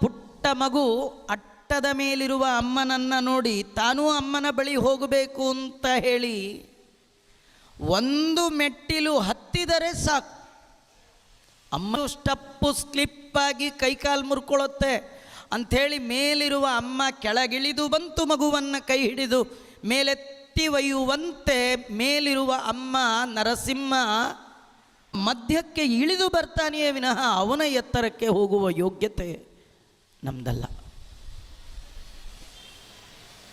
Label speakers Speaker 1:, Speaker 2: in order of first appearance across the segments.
Speaker 1: ಪುಟ್ಟ ಮಗು ಅಟ್ಟದ ಮೇಲಿರುವ ಅಮ್ಮನನ್ನು ನೋಡಿ ತಾನೂ ಅಮ್ಮನ ಬಳಿ ಹೋಗಬೇಕು ಅಂತ ಹೇಳಿ ಒಂದು ಮೆಟ್ಟಿಲು ಹತ್ತಿದರೆ ಸಾಕು, ಅಮ್ಮ ಸ್ಟಪ್ಪು ಸ್ಲಿಪ್ಪಾಗಿ ಕೈಕಾಲು ಮುರ್ಕೊಳ್ಳುತ್ತೆ ಅಂಥೇಳಿ ಮೇಲಿರುವ ಅಮ್ಮ ಕೆಳಗಿಳಿದು ಬಂತು, ಮಗುವನ್ನು ಕೈ ಹಿಡಿದು ಮೇಲೆತ್ತಿ ಒಯ್ಯುವಂತೆ ಮೇಲಿರುವ ಅಮ್ಮ ನರಸಿಂಹ ಮಧ್ಯಕ್ಕೆ ಇಳಿದು ಬರ್ತಾನೆಯೇ ವಿನಃ ಅವನ ಎತ್ತರಕ್ಕೆ ಹೋಗುವ ಯೋಗ್ಯತೆ ನಮ್ದಲ್ಲ.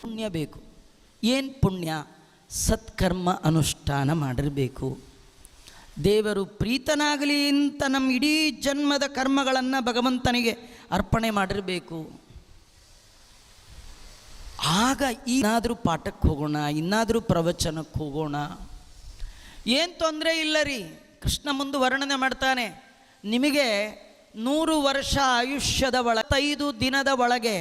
Speaker 1: ಪುಣ್ಯ ಬೇಕು. ಏನು ಪುಣ್ಯ? ಸತ್ಕರ್ಮ ಅನುಷ್ಠಾನ ಮಾಡಿರಬೇಕು. ದೇವರು ಪ್ರೀತನಾಗಲಿ ಅಂತ ನಮ್ಮ ಇಡೀ ಜನ್ಮದ ಕರ್ಮಗಳನ್ನು ಭಗವಂತನಿಗೆ ಅರ್ಪಣೆ ಮಾಡಿರಬೇಕು. ಆಗ ಇನ್ನಾದರೂ ಪಾಠಕ್ಕೆ ಹೋಗೋಣ, ಇನ್ನಾದರೂ ಪ್ರವಚನಕ್ಕೆ ಹೋಗೋಣ, ಏನು ತೊಂದರೆ ಇಲ್ಲ ರೀ. ಕೃಷ್ಣ ಮುಂದೆ ವರ್ಣನೆ ಮಾಡ್ತಾನೆ, ನಿಮಗೆ 100 ವರ್ಷ ಆಯುಷ್ಯದ 5 ದಿನದ ಒಳಗೆ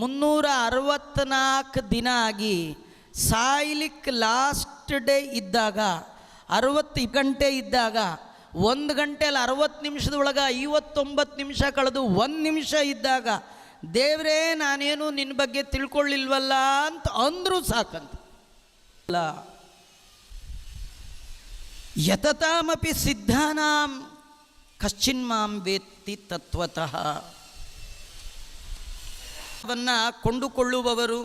Speaker 1: 364 ದಿನ ಆಗಿ ಸಾಯ್ಲಿಕ್ಕೆ ಲಾಸ್ಟ್ ಡೇ ಇದ್ದಾಗ 60 ಗಂಟೆ ಇದ್ದಾಗ 1 ಗಂಟೆಯಲ್ಲಿ 60 ನಿಮಿಷದೊಳಗೆ 59 ನಿಮಿಷ ಕಳೆದು 1 ನಿಮಿಷ ಇದ್ದಾಗ ದೇವರೇ ನಾನೇನು ನಿನ್ನ ಬಗ್ಗೆ ತಿಳ್ಕೊಳ್ಳಿಲ್ವಲ್ಲ ಅಂತ ಅಂದರೂ ಸಾಕಂತ. ಅಲ್ಲ, ಯತತಾಮಪಿ ಸಿದ್ಧಾನಾಂ ಕಶ್ಚಿನ್ಮಾಂ ವೇತ್ತಿ ತತ್ವತಃ. ಅವನ್ನ ಕೊಂಡುಕೊಳ್ಳುವವರು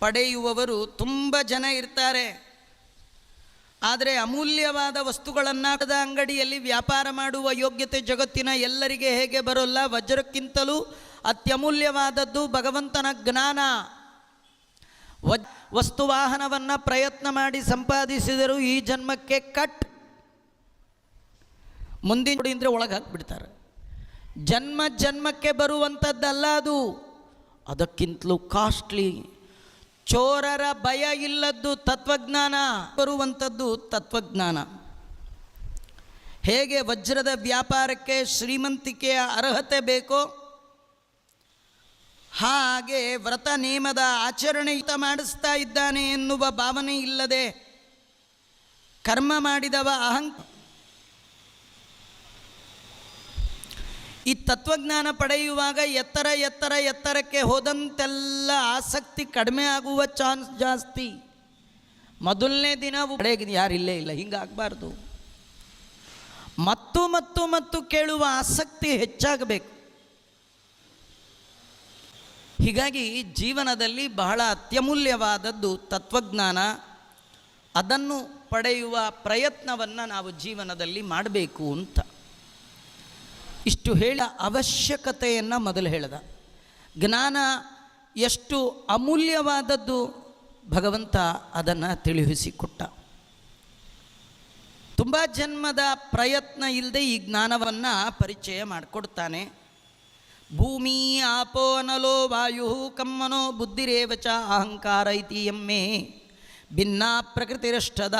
Speaker 1: ಪಡೆಯುವವರು ತುಂಬ ಜನ ಇರ್ತಾರೆ. ಆದರೆ ಅಮೂಲ್ಯವಾದ ವಸ್ತುಗಳನ್ನು ಅಂಗಡಿಯಲ್ಲಿ ವ್ಯಾಪಾರ ಮಾಡುವ ಯೋಗ್ಯತೆ ಜಗತ್ತಿನ ಎಲ್ಲರಿಗೆ ಹೇಗೆ ಬರೋಲ್ಲ. ವಜ್ರಕ್ಕಿಂತಲೂ ಅತ್ಯಮೂಲ್ಯವಾದದ್ದು ಭಗವಂತನ ಜ್ಞಾನ. ವಸ್ತುವಾಹನವನ್ನು ಪ್ರಯತ್ನ ಮಾಡಿ ಸಂಪಾದಿಸಿದರೂ ಈ ಜನ್ಮಕ್ಕೆ ಕಟ್, ಮುಂದಿನ ನೋಡಿ ಅಂದರೆ ಒಳಗೆ ಹಾಕಿಬಿಡ್ತಾರೆ. ಜನ್ಮ ಜನ್ಮಕ್ಕೆ ಬರುವಂಥದ್ದಲ್ಲ ಅದು, ಅದಕ್ಕಿಂತಲೂ ಕಾಸ್ಟ್ಲಿ. ಚೋರರ ಭಯ ಇಲ್ಲದ್ದು ತತ್ವಜ್ಞಾನ, ಬರುವಂಥದ್ದು ತತ್ವಜ್ಞಾನ. ಹೇಗೆ ವಜ್ರದ ವ್ಯಾಪಾರಕ್ಕೆ ಶ್ರೀಮಂತಿಕೆಯ ಅರ್ಹತೆ ಬೇಕೋ ಹಾಗೆ ವ್ರತ ನೇಮದ ಆಚರಣೆ ಮಾಡಿಸ್ತಾ ಇದ್ದಾನೆ ಎನ್ನುವ ಭಾವನೆ ಇಲ್ಲದೆ ಕರ್ಮ ಮಾಡಿದವ ಈ ತತ್ವಜ್ಞಾನ ಪಡೆಯುವಾಗ ಎತ್ತರಕ್ಕೆ ಹೋದಂತೆಲ್ಲ ಆಸಕ್ತಿ ಕಡಿಮೆ ಆಗುವ ಚಾನ್ಸ್ ಜಾಸ್ತಿ. ಮೊದಲನೇ ದಿನ ಯಾರಿಲ್ಲೇ ಇಲ್ಲ, ಹಿಂಗಾಗಬಾರ್ದು. ಮತ್ತು ಕೇಳುವ ಆಸಕ್ತಿ ಹೆಚ್ಚಾಗಬೇಕು. ಹೀಗಾಗಿ ಜೀವನದಲ್ಲಿ ಬಹಳ ಅತ್ಯಮೂಲ್ಯವಾದದ್ದು ತತ್ವಜ್ಞಾನ. ಅದನ್ನು ಪಡೆಯುವ ಪ್ರಯತ್ನವನ್ನು ನಾವು ಜೀವನದಲ್ಲಿ ಮಾಡಬೇಕು ಅಂತ ಇಷ್ಟು ಹೇಳ ಅವಶ್ಯಕತೆಯನ್ನು ಮೊದಲು ಹೇಳಿದ. ಜ್ಞಾನ ಎಷ್ಟು ಅಮೂಲ್ಯವಾದದ್ದು ಭಗವಂತ ಅದನ್ನು ತಿಳಿಸಿಕೊಟ್ಟ. ತುಂಬ ಜನ್ಮದ ಪ್ರಯತ್ನ ಇಲ್ಲದೆ ಈ ಜ್ಞಾನವನ್ನು ಪರಿಚಯ ಮಾಡಿಕೊಡ್ತಾನೆ. ಭೂಮಿ ಆಪೋ ಅನಲೋ ವಾಯು ಕಮ್ಮನೋ ಬುದ್ಧಿರೇವಚ ಅಹಂಕಾರ ಇತಿ ಎಮ್ಮೆ ಭಿನ್ನ ಪ್ರಕೃತಿರಷ್ಟದ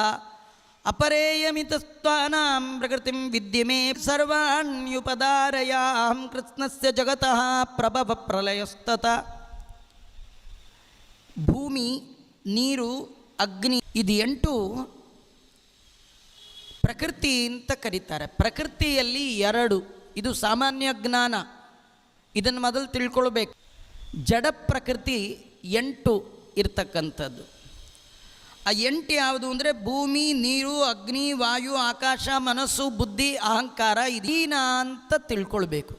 Speaker 1: ಅಪರೇಯಮಿತಸ್ತ್ವಾನಾಂ ಪ್ರಕೃತಿಂ ವಿದ್ಯಮೇ ಸರ್ವಾಣ್ಯುಪದಾರಯಾಂ ಕೃಷ್ಣಸ್ಯ ಜಗತಃ ಪ್ರಭವ ಪ್ರಲಯಸ್ತತ. ಭೂಮಿ, ನೀರು, ಅಗ್ನಿ ಇದು 8 ಪ್ರಕೃತಿ ಅಂತ ಕರೀತಾರೆ. ಪ್ರಕೃತಿಯಲ್ಲಿ 2, ಇದು ಸಾಮಾನ್ಯ ಜ್ಞಾನ, ಇದನ್ನು ಮೊದಲು ತಿಳ್ಕೊಳ್ಬೇಕು. ಜಡ ಪ್ರಕೃತಿ 8 ಇರ್ತಕ್ಕಂಥದ್ದು. ಆ 8 ಯಾವುದು ಅಂದರೆ ಭೂಮಿ, ನೀರು, ಅಗ್ನಿ, ವಾಯು, ಆಕಾಶ, ಮನಸ್ಸು, ಬುದ್ಧಿ, ಅಹಂಕಾರ ಇದೀನ ಅಂತ ತಿಳ್ಕೊಳ್ಬೇಕು.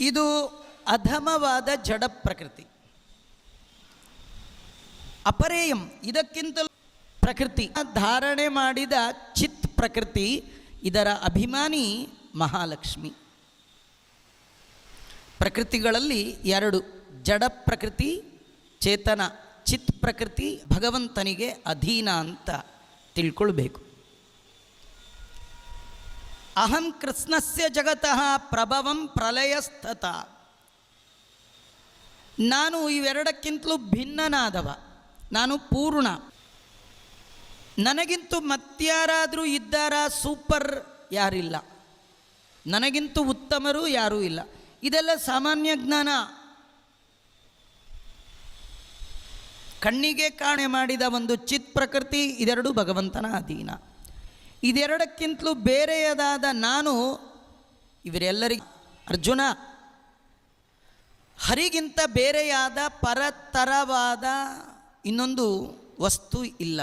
Speaker 1: ಇದು ಅಧಮವಾದ ಜಡ ಪ್ರಕೃತಿ. ಅಪರೇಯಂ ಇದಕ್ಕಿಂತಲೂ ಪ್ರಕೃತಿ ಧಾರಣೆ ಮಾಡಿದ ಚಿತ್ ಪ್ರಕೃತಿ, ಇದರ ಅಭಿಮಾನಿ ಮಹಾಲಕ್ಷ್ಮಿ. ಪ್ರಕೃತಿಗಳಲ್ಲಿ 2, ಜಡ ಪ್ರಕೃತಿ, ಚೇತನ. ಚಿತ್ ಪ್ರಕೃತಿ ಭಗವಂತನಿಗೆ ಅಧೀನ ಅಂತ ತಿಳ್ಕೊಳ್ಬೇಕು. ಅಹಂ ಕೃಷ್ಣಸ್ಯ ಜಗತಃ ಪ್ರಭವಂ ಪ್ರಲಯಸ್ತತ. ನಾನು ಇವೆರಡಕ್ಕಿಂತಲೂ ಭಿನ್ನನಾದವ, ನಾನು ಪೂರ್ಣ. ನನಗಿಂತೂ ಮತ್ಯಾರಾದರೂ ಇದ್ದಾರಾ? ಸೂಪರ್ ಯಾರಿಲ್ಲ. ನನಗಿಂತೂ ಉತ್ತಮರು ಯಾರೂ ಇಲ್ಲ. ಇದೆಲ್ಲ ಸಾಮಾನ್ಯ ಜ್ಞಾನ. ಕಣ್ಣಿಗೆ ಕಾಣೆ ಮಾಡಿದ ಒಂದು ಚಿತ್ ಪ್ರಕೃತಿ, ಇದೆರಡು ಭಗವಂತನ ಅಧೀನ. ಇದೆರಡಕ್ಕಿಂತಲೂ ಬೇರೆಯದಾದ ನಾನು ಇವರೆಲ್ಲರಿಗೂ ಅರ್ಜುನ ಹರಿಗಿಂತ ಬೇರೆಯಾದ ಪರತರವಾದ ಇನ್ನೊಂದು ವಸ್ತು ಇಲ್ಲ.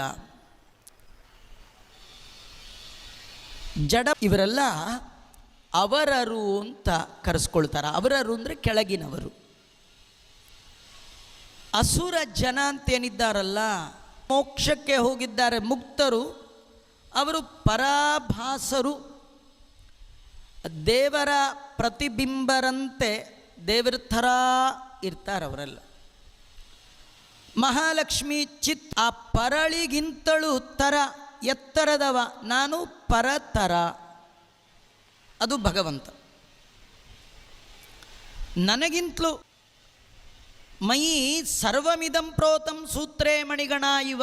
Speaker 1: ಜಡ ಇವರೆಲ್ಲ ಅವರರು ಅಂತ ಕರೆಸ್ಕೊಳ್ತಾರೆ. ಅವರರು ಅಂದರೆ ಕೆಳಗಿನವರು. ಅಸುರ ಜನ ಅಂತೇನಿದ್ದಾರಲ್ಲ, ಮೋಕ್ಷಕ್ಕೆ ಹೋಗಿದ್ದಾರೆ ಮುಕ್ತರು, ಅವರು ಪರಾಭಾಸರು, ದೇವರ ಪ್ರತಿಬಿಂಬರಂತೆ ದೇವರ ಥರ ಇರ್ತಾರೆ ಅವರೆಲ್ಲ. ಮಹಾಲಕ್ಷ್ಮಿ ಚಿತ್ ಆ ಪರಳಿಗಿಂತಲೂ ತರ ಎತ್ತರದವ, ನಾನು ಪರತರ, ಅದು ಭಗವಂತ. ನನಗಿಂತಲೂ ಮಯಿ ಸರ್ವಮಿದಂ ಪ್ರೋತಂ ಸೂತ್ರೇ ಮಣಿಗಣ ಇವ